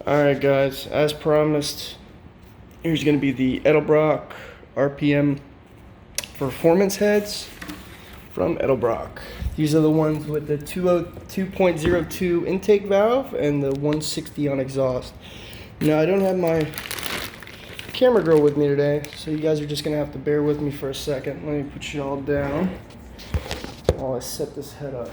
Alright guys, as promised, here's going to be the Edelbrock RPM performance heads from Edelbrock. These are the ones with the 2.02 intake valve and the 160 on exhaust. Now I don't have my camera girl with me today, so you guys are just going to have to bear with me for a second. Let me put you all down while I set this head up.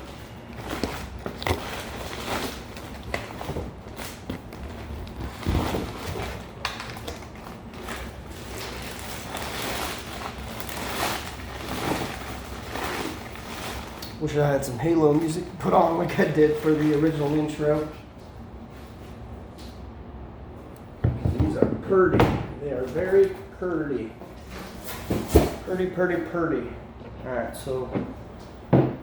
Wish I had some Halo music to put on like I did for the original intro. These are purdy. They are very purdy. Purdy. Alright, so I'm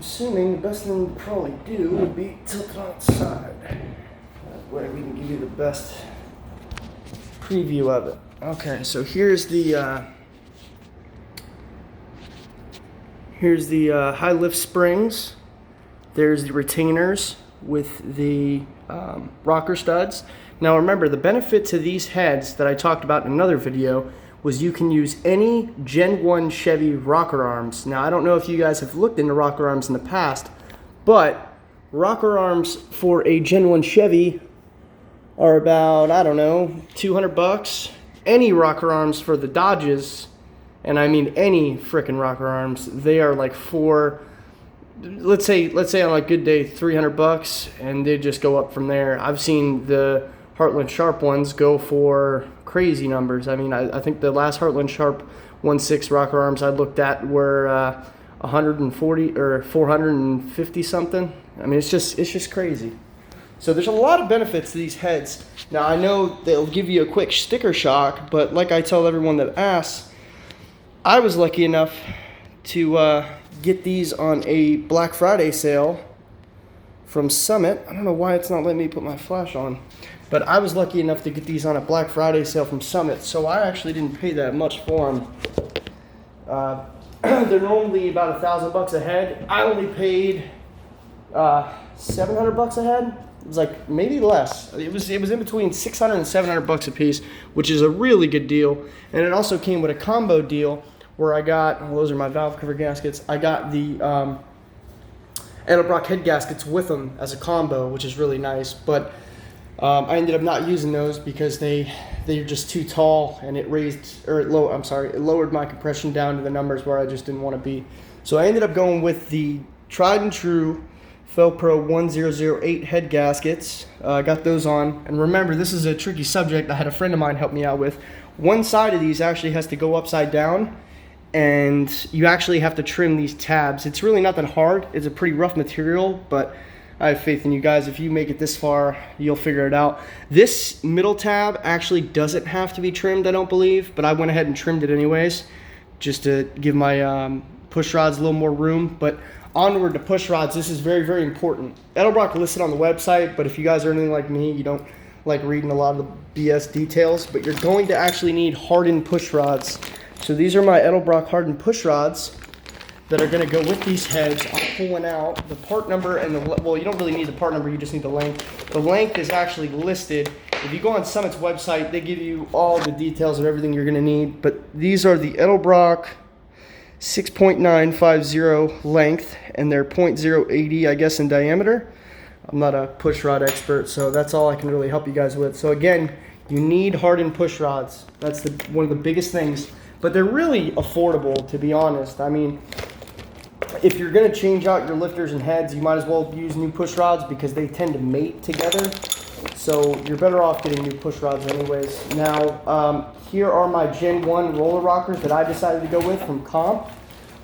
assuming the best thing to probably do would be tilt it on its side. That way we can give you the best preview of it. Okay, so here's the high lift springs. There's the retainers with the rocker studs. Now remember, the benefit to these heads that I talked about in another video was you can use any Gen 1 Chevy rocker arms. Now I don't know if you guys have looked into rocker arms in the past, but rocker arms for a Gen 1 Chevy are about, I don't know, 200 bucks. Any rocker arms for the Dodges, and I mean any frickin' rocker arms, they are like let's say on a good day, 300 bucks, and they just go up from there. I've seen the Heartland Sharp ones go for crazy numbers. I mean, I think the last Heartland Sharp 1.6 rocker arms I looked at were 140 or 450 something. I mean, it's just crazy. So there's a lot of benefits to these heads. Now I know they'll give you a quick sticker shock, but like I tell everyone that asks, I was lucky enough to get these on a Black Friday sale from Summit. I don't know why it's not letting me put my flash on, but I was lucky enough to get these on a Black Friday sale from Summit, so I actually didn't pay that much for them. They're normally about $1,000 a head. I only paid 700 bucks a head. It was like maybe less. It was in between 600 and 700 bucks a piece, which is a really good deal. And it also came with a combo deal where I got, well, those are my valve cover gaskets. I got the Edelbrock head gaskets with them as a combo, which is really nice. But I ended up not using those because they're just too tall, and it lowered my compression down to the numbers where I just didn't want to be. So I ended up going with the tried and true Felpro 1008 head gaskets. I got those on, and remember, this is a tricky subject I had a friend of mine help me out with. One side of these actually has to go upside down, and you actually have to trim these tabs. It's really not that hard. It's a pretty rough material, but I have faith in you guys. If you make it this far, you'll figure it out. This middle tab actually doesn't have to be trimmed, I don't believe, but I went ahead and trimmed it anyways, just to give my push rods a little more room. But onward to push rods, this is very, very important. Edelbrock listed on the website, but if you guys are anything like me, you don't like reading a lot of the BS details, but you're going to actually need hardened push rods. So these are my Edelbrock hardened push rods that are going to go with these heads. I'm pulling out the part number and well, you don't really need the part number, you just need the length. The length is actually listed. If you go on Summit's website, they give you all the details of everything you're going to need, but these are the Edelbrock 6.950 length, and they're 0.080, I guess, in diameter. I'm not a push rod expert, so that's all I can really help you guys with. So again, you need hardened push rods. That's one of the biggest things, but they're really affordable, to be honest. I mean, if you're going to change out your lifters and heads, you might as well use new push rods because they tend to mate together. So you're better off getting new push rods anyways. Now, here are my Gen 1 roller rockers that I decided to go with from Comp.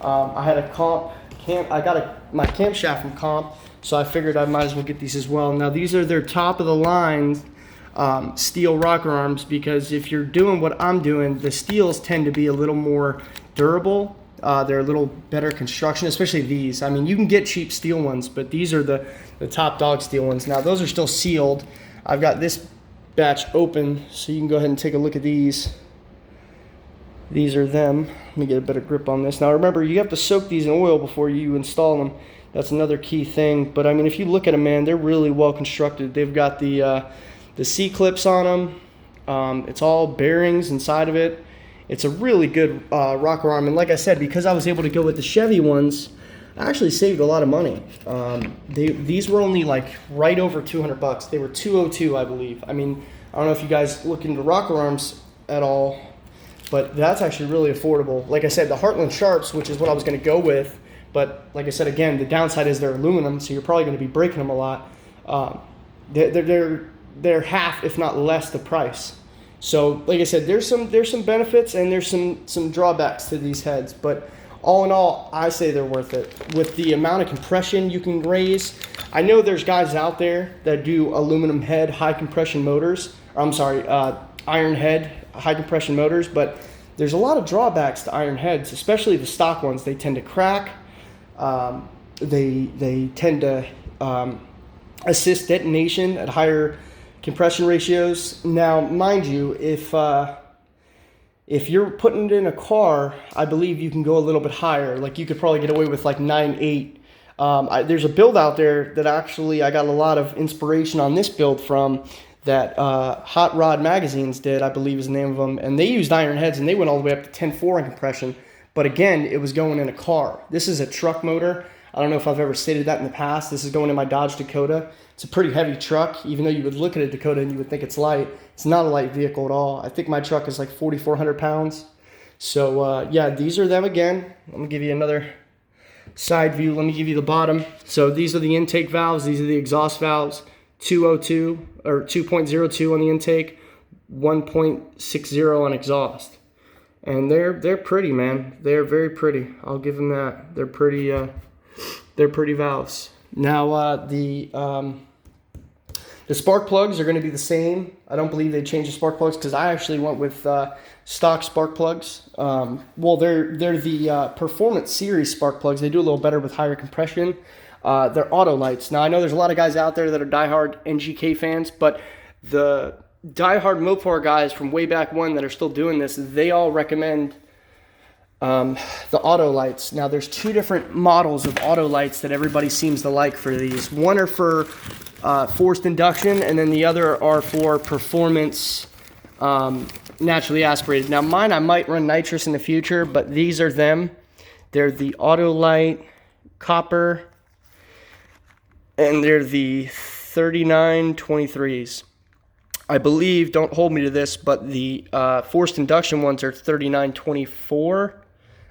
I had I got my camshaft from Comp, so I figured I might as well get these as well. Now these are their top of the line steel rocker arms, because if you're doing what I'm doing, the steels tend to be a little more durable. They're a little better construction, especially these. I mean, you can get cheap steel ones, but these are the top dog steel ones. Now those are still sealed. I've got this batch open, so you can go ahead and take a look at these. These are them. Let me get a better grip on this. Now remember, you have to soak these in oil before you install them. That's another key thing. But I mean, if you look at them, man, they're really well constructed. They've got the the C-clips on them. It's all bearings inside of it. It's a really good rocker arm. And like I said, because I was able to go with the Chevy ones, I actually saved a lot of money. These were only like right over 200 bucks. They were 202, I believe. I mean, I don't know if you guys look into rocker arms at all, but that's actually really affordable. Like I said, the Heartland Sharps, which is what I was going to go with, but like I said, again, the downside is they're aluminum, so you're probably going to be breaking them a lot. They're half, if not less, the price. So, like I said, there's some benefits and there's some drawbacks to these heads, but all in all, I say they're worth it. With the amount of compression you can raise, I know there's guys out there that do aluminum head high compression motors. Or I'm sorry, iron head high compression motors, but there's a lot of drawbacks to iron heads, especially the stock ones. They tend to crack. They tend to assist detonation at higher compression ratios. Now, mind you, if you're putting it in a car, I believe you can go a little bit higher. Like you could probably get away with like 9.8. There's a build out there that actually I got a lot of inspiration on this build from that Hot Rod Magazines did, I believe is the name of them. And they used iron heads and they went all the way up to 10.4 in compression. But again, it was going in a car. This is a truck motor. I don't know if I've ever stated that in the past. This is going in my Dodge Dakota. It's a pretty heavy truck, even though you would look at a Dakota and you would think it's light. It's not a light vehicle at all. I think my truck is like 4,400 pounds. So yeah, these are them again. Let me give you another side view. Let me give you the bottom. So these are the intake valves. These are the exhaust valves. 202 or 2.02 on the intake, 1.60 on exhaust. And they're pretty, man. They're very pretty. I'll give them that. They're pretty valves. Now the spark plugs are going to be the same. I don't believe they changed the spark plugs because I actually went with stock spark plugs. Well, they're the Performance Series spark plugs. They do a little better with higher compression. They're auto lights. Now, I know there's a lot of guys out there that are diehard NGK fans, but the diehard Mopar guys from way back when that are still doing this, they all recommend the auto lights. Now, there's two different models of auto lights that everybody seems to like for these. One are for forced induction, and then the other are for performance naturally aspirated. Now, mine, I might run nitrous in the future, but these are them. They're the auto light copper, and they're the 3923s. I believe, don't hold me to this, but the forced induction ones are 3924,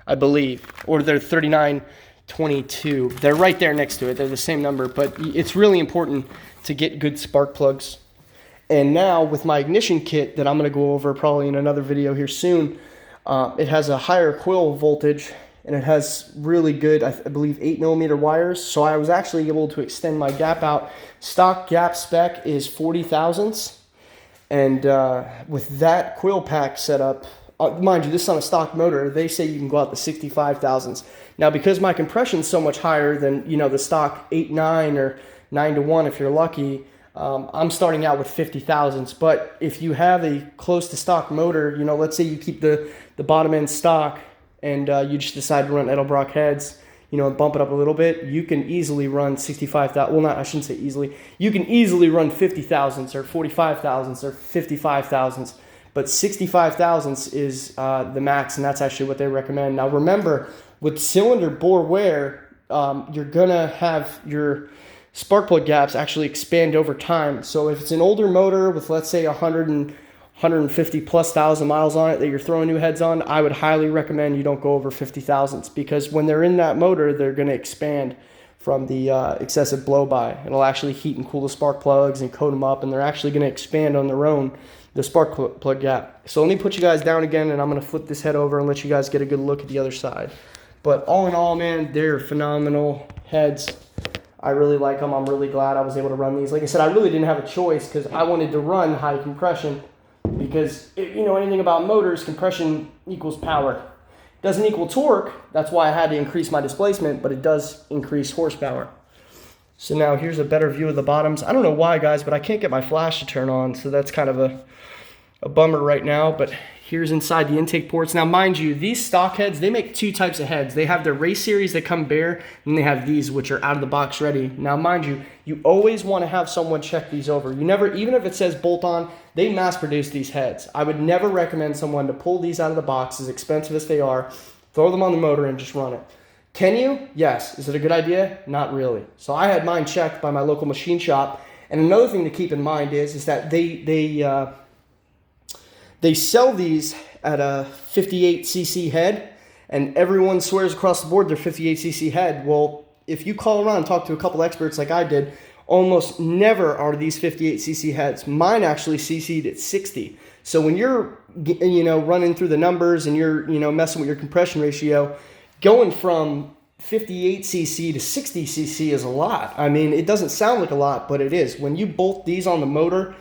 I believe, or they're 3922. They're right there next to it. They're the same number, but it's really important to get good spark plugs. And now with my ignition kit that I'm going to go over probably in another video here soon, it has a higher coil voltage, and it has really good, I believe, 8mm wires. So I was actually able to extend my gap out. Stock gap spec is 40 thousandths. And with that coil pack set up, mind you, this is on a stock motor, they say you can go out to 65 thousandths. Now, because my compression is so much higher than, you know, the stock 8.9 or 9:1 if you're lucky, I'm starting out with 50 thousandths. But if you have a close to stock motor, you know, let's say you keep the bottom end stock and you just decide to run Edelbrock heads, you know, and bump it up a little bit, you can easily run 65,000. Well, not, I shouldn't say easily. You can easily run 50 thousandths or 45 thousandths or 55 thousandths. But 65 thousandths is the max, and that's actually what they recommend. Now, remember, with cylinder bore wear, you're going to have your spark plug gaps actually expand over time. So if it's an older motor with, let's say, 150 plus thousand miles on it that you're throwing new heads on, I would highly recommend you don't go over 50 thousandths, because when they're in that motor, they're going to expand from the excessive blow-by. It'll actually heat and cool the spark plugs and coat them up, and they're actually going to expand on their own, the spark plug gap. So let me put you guys down again, and I'm going to flip this head over and let you guys get a good look at the other side. But all in all, man, they're phenomenal heads. I really like them. I'm really glad I was able to run these. Like I said, I really didn't have a choice because I wanted to run high compression. Because if you know anything about motors, compression equals power. It doesn't equal torque. That's why I had to increase my displacement, but it does increase horsepower. So now here's a better view of the bottoms. I don't know why, guys, but I can't get my flash to turn on, so that's kind of a bummer right now. But Here's inside the intake ports. Now, mind you, these stock heads, they make two types of heads. They have their race series that come bare, and they have these, which are out of the box ready. Now, mind you, you always want to have someone check these over. You never, even if it says bolt on, they mass produce these heads. I would never recommend someone to pull these out of the box, as expensive as they are, throw them on the motor and just run it. Can you? Yes. Is it a good idea? Not really. So I had mine checked by my local machine shop. And another thing to keep in mind is that they sell these at a 58cc head, and everyone swears across the board they're 58cc head. Well, if you call around and talk to a couple experts like I did, almost never are these 58cc heads. Mine actually cc'd at 60. So when you're running through the numbers and you're messing with your compression ratio, going from 58cc to 60cc is a lot. I mean, it doesn't sound like a lot, but it is. When you bolt these on the motor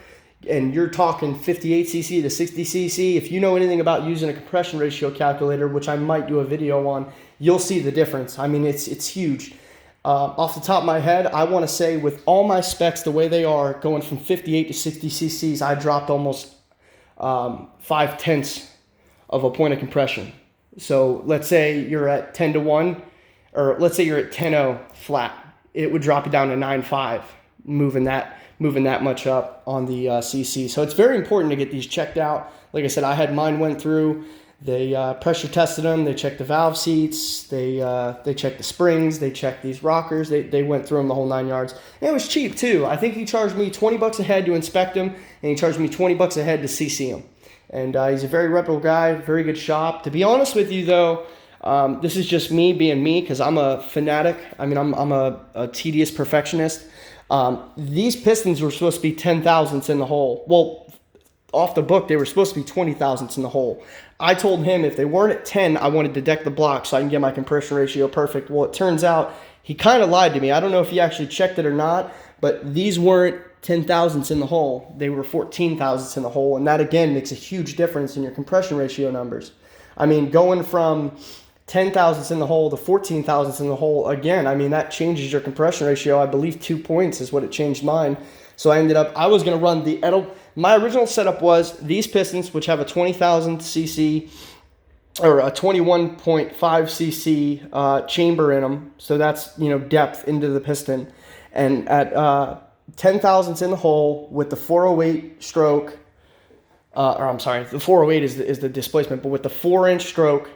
and you're talking 58cc to 60cc, if you know anything about using a compression ratio calculator, which I might do a video on, you'll see the difference. I mean, it's huge. Off the top of my head, I want to say with all my specs the way they are, going from 58 to 60 cc's, I dropped almost 5/10 of a point of compression. So let's say you're at 10 to 1, or let's say you're at 10.0 flat. It would drop you down to 9.5, moving that much up on the CC. So it's very important to get these checked out. Like I said, I had mine went through. They pressure tested them. They checked the valve seats. They checked the springs. They checked these rockers. They went through them the whole 9 yards. And it was cheap too. I think he charged me $20 a head to inspect them, and he charged me $20 a head to CC them. And he's a very reputable guy, very good shop. To be honest with you though, this is just me being me, because I'm a fanatic. I mean, I'm a tedious perfectionist. These pistons were supposed to be 10 thousandths in the hole. Well, off the book, they were supposed to be 20 thousandths in the hole. I told him if they weren't at 10, I wanted to deck the block so I can get my compression ratio perfect. Well, it turns out he kind of lied to me. I don't know if he actually checked it or not, but these weren't 10 thousandths in the hole. They were 14 thousandths in the hole, and that again makes a huge difference in your compression ratio numbers. I mean, going from 10 thousandths in the hole to 14 thousandths in the hole, again, I mean, that changes your compression ratio. I believe 2 points is what it changed mine. So I was going to run the my original setup was these pistons, which have a 20,000 cc or a 21.5 cc chamber in them. So that's, depth into the piston. And at 10 thousandths in the hole with the 408 stroke, the 408 is the displacement, but with the 4-inch stroke,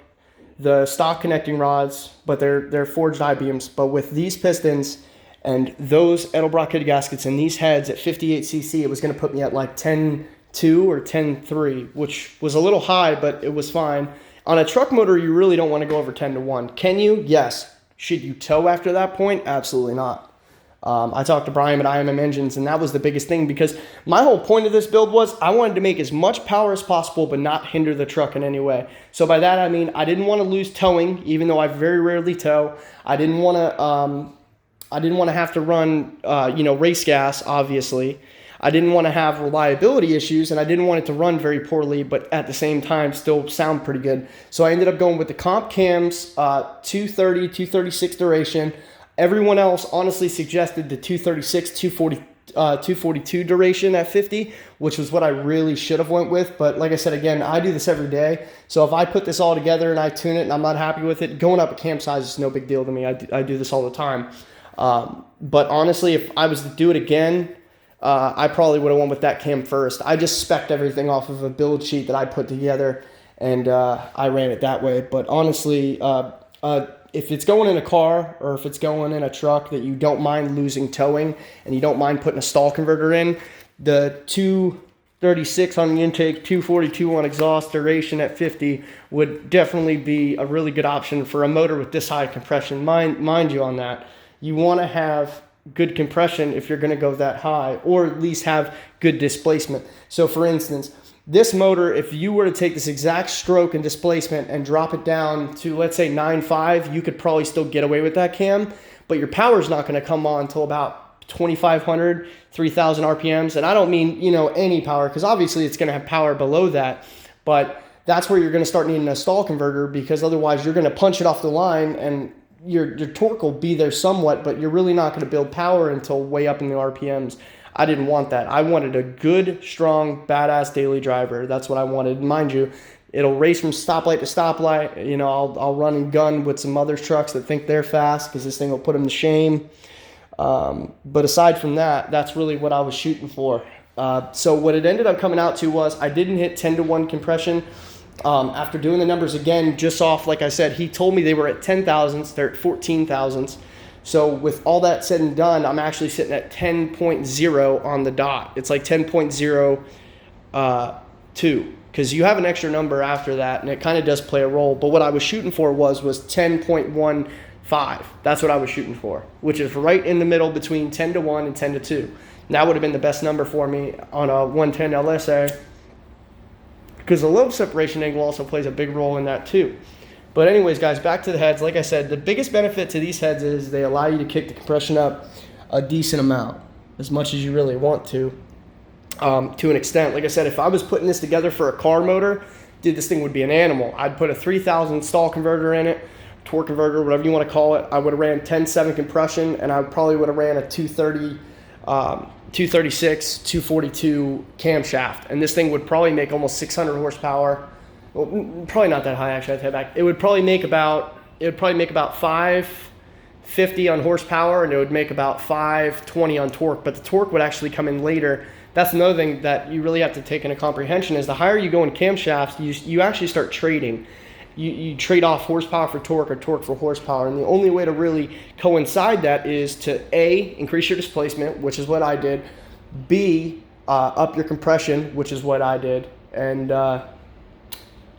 the stock connecting rods, but they're forged I-beams. But with these pistons and those Edelbrock gaskets and these heads at 58cc, it was going to put me at like 10.2 or 10.3, which was a little high, but it was fine. On a truck motor, you really don't want to go over 10 to 1. Can you? Yes. Should you tow after that point? Absolutely not. I talked to Brian at IMM Engines, and that was the biggest thing, because my whole point of this build was I wanted to make as much power as possible but not hinder the truck in any way. So by that I mean I didn't want to lose towing, even though I very rarely tow. I didn't want to have to run race gas, obviously. I didn't want to have reliability issues, and I didn't want it to run very poorly, but at the same time still sound pretty good. So I ended up going with the comp cams, 230, 236 duration. Everyone else honestly suggested the 236, 242 duration at 50, which was what I really should have went with. But like I said, again, I do this every day. So if I put this all together and I tune it and I'm not happy with it, going up a cam size is no big deal to me. I do this all the time. But honestly, if I was to do it again, I probably would have went with that cam first. I just spec'd everything off of a build sheet that I put together, and I ran it that way. But honestly, if it's going in a car or if it's going in a truck that you don't mind losing towing and you don't mind putting a stall converter in, the 236 on the intake, 242 on exhaust duration at 50 would definitely be a really good option for a motor with this high compression. Mind you on that. You want to have good compression if you're going to go that high, or at least have good displacement. So for instance, this motor, if you were to take this exact stroke and displacement and drop it down to, let's say, 9.5, you could probably still get away with that cam, but your power's not going to come on until about 2,500, 3,000 RPMs. And I don't mean, any power, because obviously it's going to have power below that, but that's where you're going to start needing a stall converter, because otherwise you're going to punch it off the line and your torque will be there somewhat, but you're really not going to build power until way up in the RPMs. I didn't want that. I wanted a good, strong, badass daily driver. That's what I wanted. Mind you, It'll race from stoplight to stoplight. You know, I'll run and gun with some other trucks that think they're fast because this thing will put them to shame. But aside from that, that's really what I was shooting for. So what it ended up coming out to was I didn't hit 10-to-1 compression. After doing the numbers again, just off, like I said, he told me they were at 10 thousandths, they're at 14 thousandths. So with all that said and done, I'm actually sitting at 10.0 on the dot. It's like 10.02 because you have an extra number after that, and it kind of does play a role. But what I was shooting for was 10.15. That's what I was shooting for, which is right in the middle between 10-to-1 and 10-to-2. That would have been the best number for me on a 110 LSA, because the lobe separation angle also plays a big role in that too. But anyways, guys, back to the heads. Like I said, the biggest benefit to these heads is they allow you to kick the compression up a decent amount, as much as you really want to an extent. Like I said, if I was putting this together for a car motor, dude, this thing would be an animal. I'd put a 3,000 stall converter in it, torque converter, whatever you want to call it. I would have ran 10.7 compression, and I probably would have ran a 230, 236, 242 camshaft. And this thing would probably make almost 600 horsepower. Well, probably not that high, actually. I'd head back. It would probably make about 550 on horsepower, and it would make about 520 on torque. But the torque would actually come in later. That's another thing that you really have to take into comprehension is the higher you go in camshafts, you actually start trading. You trade off horsepower for torque or torque for horsepower. And the only way to really coincide that is to A, increase your displacement, which is what I did. B, up your compression, which is what I did. And I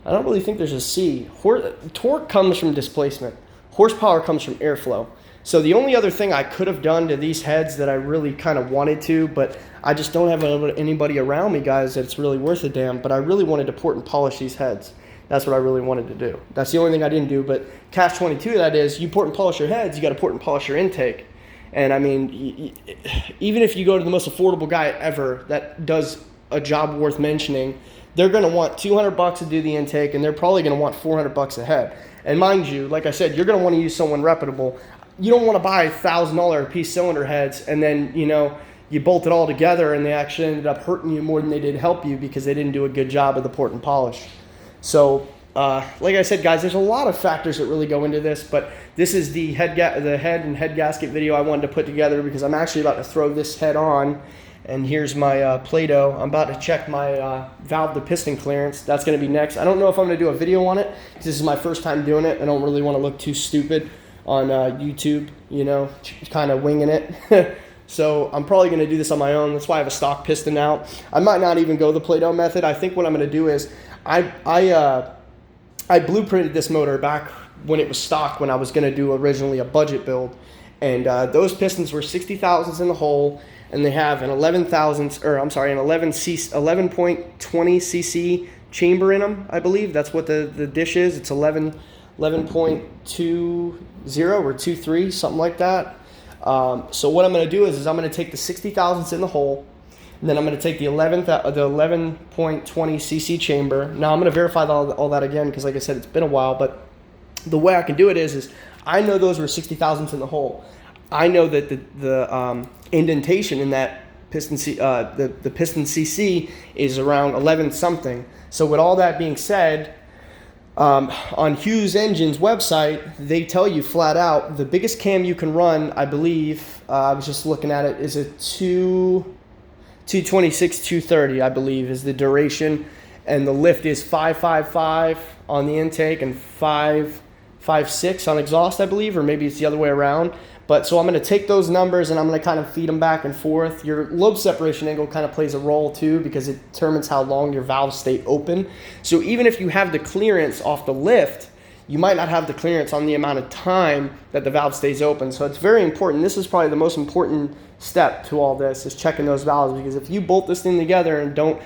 don't really think there's a C. Torque comes from displacement. Horsepower comes from airflow. So the only other thing I could have done to these heads that I really kind of wanted to, but I just don't have anybody around me, guys, that it's really worth a damn. But I really wanted to port and polish these heads. That's what I really wanted to do. That's the only thing I didn't do. But catch 22, that is, you port and polish your heads, you got to port and polish your intake. And I mean, even if you go to the most affordable guy ever that does a job worth mentioning, they're going to want $200 to do the intake, and they're probably going to want $400 a head. And mind you, like I said, you're going to want to use someone reputable. You don't want to buy $1,000 a piece cylinder heads and then, you know, you bolt it all together and they actually ended up hurting you more than they did help you because they didn't do a good job of the port and polish. So, like I said, guys, there's a lot of factors that really go into this, but this is the head and head gasket video I wanted to put together because I'm actually about to throw this head on. And here's my Play-Doh. I'm about to check my valve to piston clearance. That's going to be next. I don't know if I'm going to do a video on it because this is my first time doing it. I don't really want to look too stupid on YouTube, you know, kind of winging it. So I'm probably going to do this on my own. That's why I have a stock piston out. I might not even go the Play-Doh method. I think what I'm going to do is I blueprinted this motor back when it was stock, when I was going to do originally a budget build. And those pistons were 60 thousandths in the hole, and they have an 11.20 cc chamber in them, I believe. That's what the dish is. It's 11.20 or 23, something like that. So what I'm going to do is I'm going to take the 60 thousandths in the hole, and then I'm going to take the 11.20 cc chamber. Now I'm going to verify all that again because, like I said, it's been a while. But the way I can do it is I know those were 60 thousandths in the hole. I know that the indentation in that piston the piston cc is around 11 something. So with all that being said, on Hughes Engine's website, they tell you flat out the biggest cam you can run, I believe, I was just looking at it, is a 226, 230, I believe, is the duration. And the lift is 555 on the intake and 556 on exhaust, I believe, or maybe it's the other way around. But so I'm going to take those numbers and I'm going to kind of feed them back and forth. Your lobe separation angle kind of plays a role too because it determines how long your valves stay open. So even if you have the clearance off the lift, you might not have the clearance on the amount of time that the valve stays open. So it's very important. This is probably the most important step to all this, is checking those valves, because if you bolt this thing together and don't,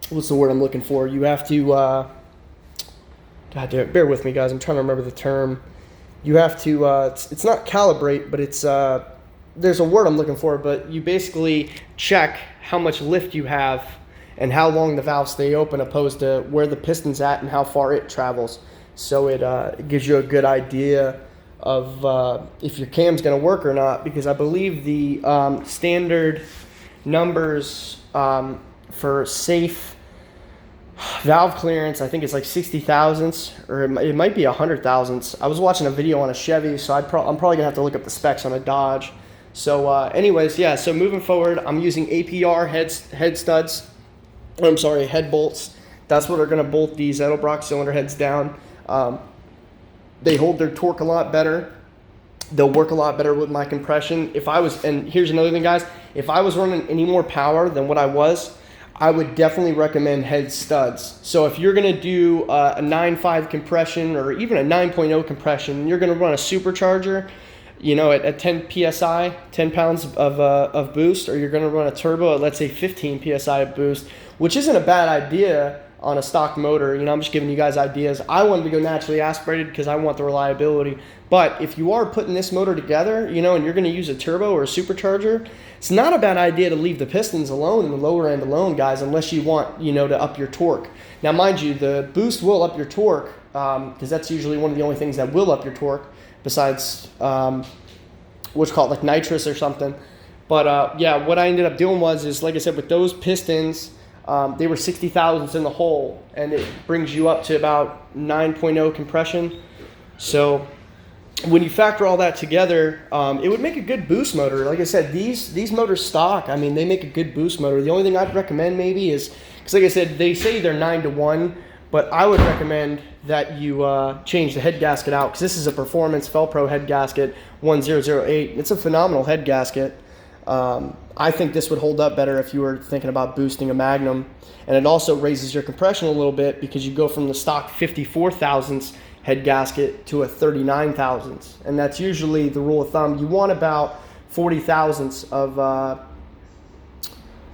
what's the word I'm looking for? You have to, God damn it, bear with me, guys. I'm trying to remember the term. You have to, it's not calibrate, but it's, there's a word I'm looking for, but you basically check how much lift you have and how long the valves stay open opposed to where the piston's at and how far it travels. So it gives you a good idea of if your cam's going to work or not, because I believe the standard numbers for safe Valve clearance, I think it's like 60 thousandths, or it might be 100 thousandths. I was watching a video on a Chevy, so I'm probably gonna have to look up the specs on a Dodge. So anyways, yeah, so moving forward, I'm using APR head studs, I'm sorry, head bolts. That's what are gonna bolt these Edelbrock cylinder heads down. They hold their torque a lot better. They'll work a lot better with my compression. And here's another thing, guys, if I was running any more power than what I would definitely recommend head studs. So if you're gonna do a 9.5 compression or even a 9.0 compression, you're gonna run a supercharger, you know, at 10 PSI, 10 pounds of boost, or you're gonna run a turbo at, let's say, 15 PSI of boost, which isn't a bad idea on a stock motor. You know, I'm just giving you guys ideas. I wanted to go naturally aspirated because I want the reliability. But if you are putting this motor together, you know, and you're going to use a turbo or a supercharger, it's not a bad idea to leave the pistons alone and the lower end alone, guys, unless you want, you know, to up your torque. Now, mind you, the boost will up your torque because that's usually one of the only things that will up your torque besides what's called like nitrous or something. But yeah, what I ended up doing is, like I said, with those pistons, they were 60 thousandths in the hole, and it brings you up to about 9.0 compression. So when you factor all that together, it would make a good boost motor. Like I said, these motors stock, I mean, they make a good boost motor. The only thing I'd recommend maybe is, because like I said, they say they're 9-to-1, but I would recommend that you change the head gasket out, because this is a Performance Felpro head gasket 1008. It's a phenomenal head gasket. I think this would hold up better if you were thinking about boosting a Magnum, and it also raises your compression a little bit because you go from the stock 54 thousandths head gasket to a 39 thousandths, and that's usually the rule of thumb. You want about 40 thousandths of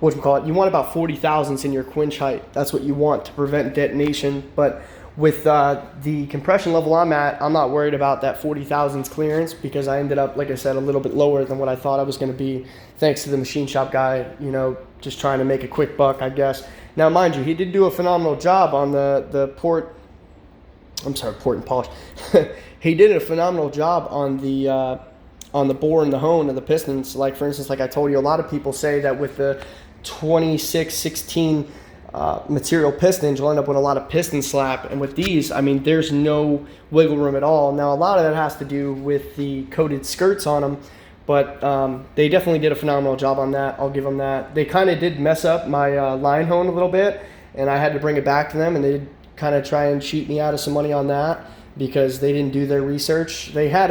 you want about 40 thousandths in your quench height. That's what you want to prevent detonation. But with the compression level I'm at, I'm not worried about that 40 thousandths clearance, because I ended up, like I said, a little bit lower than what I thought I was going to be, thanks to the machine shop guy, you know, just trying to make a quick buck, I guess. Now, mind you, he did do a phenomenal job on the port and polish. He did a phenomenal job on the bore and the hone and the pistons. Like, for instance, like I told you, a lot of people say that with the 26-16 material pistons, you'll end up with a lot of piston slap, and with these, I mean, there's no wiggle room at all. Now, a lot of that has to do with the coated skirts on them, but they definitely did a phenomenal job on that. I'll give them that. They kind of did mess up my line hone a little bit, and I had to bring it back to them, and they did kind of try and cheat me out of some money on that because they didn't do their research. They had